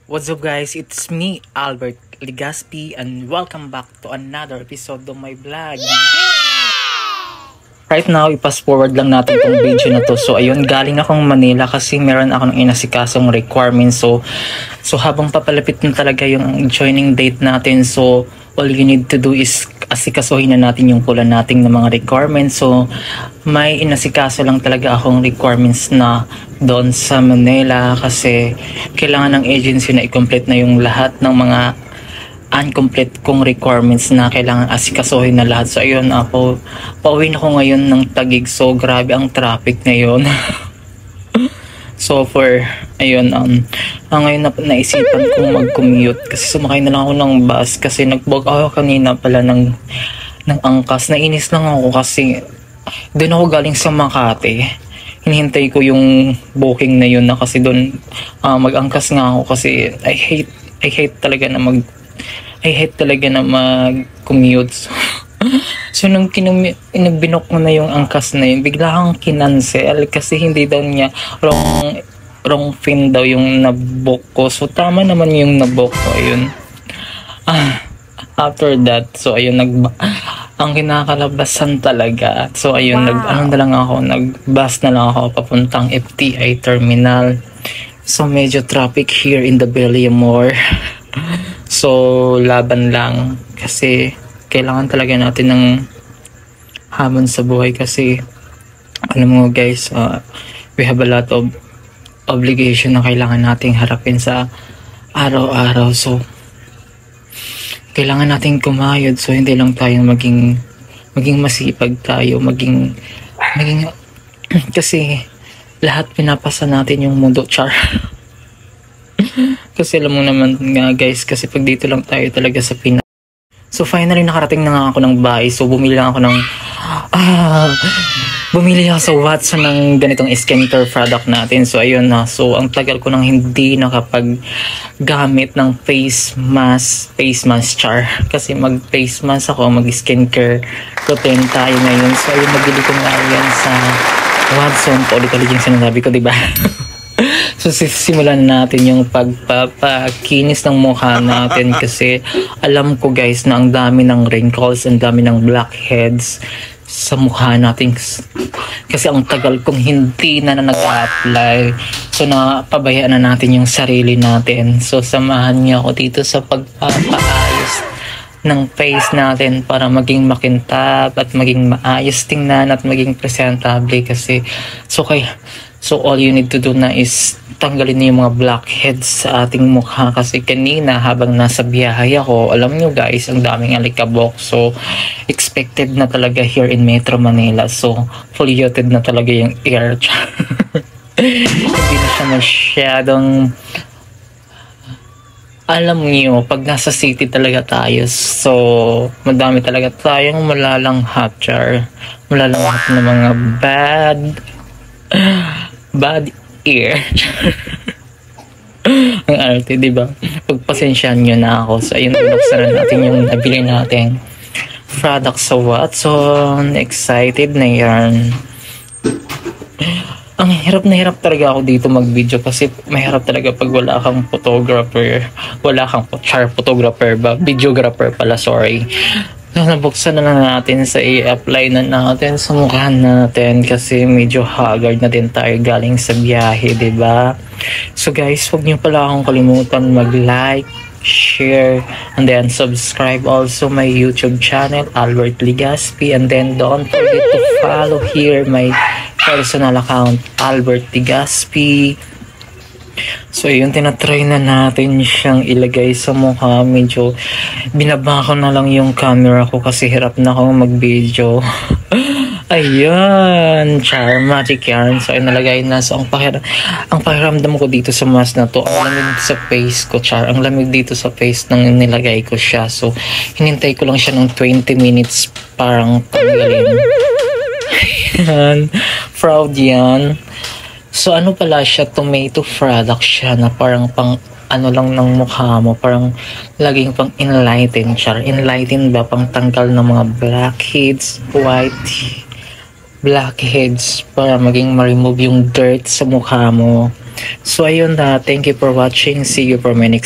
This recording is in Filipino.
What's up guys, it's me Albert Ligaspi and welcome back to another episode of my vlog. Right now, i-fast forward lang natin tong video na to. So ayun, galing akong Manila kasi meron akong inasikasong requirements. So habang papalapit na talaga yung joining date natin, so all you need to do is asikasuhin na natin yung pula nating ng mga requirements. So may inasikaso lang talaga akong requirements na doon sa Manila kasi kailangan ng agency na i-complete na yung lahat ng mga uncomplete kong requirements na kailangan asikasuhin na lahat. So ayun, pauwi na ko ngayon ng Taguig. So grabe ang traffic ngayon. So ayun, ngayon naisipan kong mag-commute kasi sumakay na lang ako ng bus kasi nag-book ako kanina pala ng angkas. Nainis lang ako kasi doon ako galing sa Makati. Hinihintay ko yung booking na yun na kasi doon mag-angkas nga ako kasi I hate talaga na mag-commute. So nung binok mo na yung angkas na yun, bigla kang kinancel kasi hindi daw niya wrong fin daw yung nabook ko. So tama naman yung nabook ko. Ayun. After that, so ayun, ang kinakalabasan talaga. So ayun, nag-bus na lang ako papuntang FTI terminal. So medyo traffic here in the Belliamore. So laban lang kasi kailangan talaga natin ng hamon sa buhay kasi alam mo guys, we have a lot of obligation na kailangan nating harapin sa araw-araw. So kailangan nating kumayod. So hindi lang tayo maging masipag tayo, maging kasi lahat pinapasa natin yung mundo, char. Kasi alam mo naman nga guys, kasi pag dito lang tayo talaga sa Pinas. So finally nakarating na nga ako ng bahay. So bumili ako sa Watson ng ganitong skincare product natin. So ayun na. So ang tagal ko nang hindi nakapaggamit ng face mask char. Kasi mag face mask ako, mag skincare routine tayo ngayon. So ayun, nabili ko nga yan sa Watson. Ulit-ulit yung sinasabi ko, diba? So simulan natin yung pagpapakinis ng mukha natin kasi alam ko guys na ang dami ng wrinkles, ang dami ng blackheads sa mukha natin kasi ang tagal kong hindi na nag-apply. So napabayaan na natin yung sarili natin. So samahan niyo ako dito sa pagpapaayos ng face natin para maging makintab at maging maayos tingnan at maging presentable kasi so all you need to do na is tanggalin niyo yung mga blackheads sa ating mukha kasi kanina habang nasa biyahe ako, alam niyo guys, ang daming alikabok. So expected na talaga here in Metro Manila. So polluted na talaga yung air. Hindi na siya masyadong, alam niyo, pag nasa city talaga tayo, so madami talaga tayong malalanghap, char. Malalanghap na mga bad ear. Ang arte, diba? Pagpasensyahan nyo na ako. So ayun, buksan na natin yung nabili natin product sa Watson. Excited na yan. Ang hirap na hirap talaga ako dito mag-video kasi mahirap talaga pag wala kang photographer. Videographer pala, sorry. So, nabuksan na lang natin sa i-apply na natin sa mukha natin kasi medyo haggard na din tayo galing sa biyahe, diba? So guys, huwag niyo pala akong kalimutan mag-like, share, and then subscribe also my YouTube channel, Albert Ligaspi, and then don't forget to follow here my personal account, Albert Ligaspi. So yun, tinatry na natin siyang ilagay sa mukha. Medyo binaba ko na lang yung camera ko kasi hirap na akong mag-video. Ayan, char, magic yarn. So ayun, nalagay na. So ang pakiramdam ko dito sa mask na to, ang lamig sa face ko, char. Ang lamig dito sa face nang nilagay ko siya. So hinintay ko lang siya ng 20 minutes parang tanggalin. Ayan, proud yan. So ano pala siya, tomato product siya na parang pang ano lang ng mukha mo, parang laging pang enlighten, char. Enlighten ba, pang tanggal ng mga blackheads para maging ma-remove yung dirt sa mukha mo. So ayun na, thank you for watching. See you for my next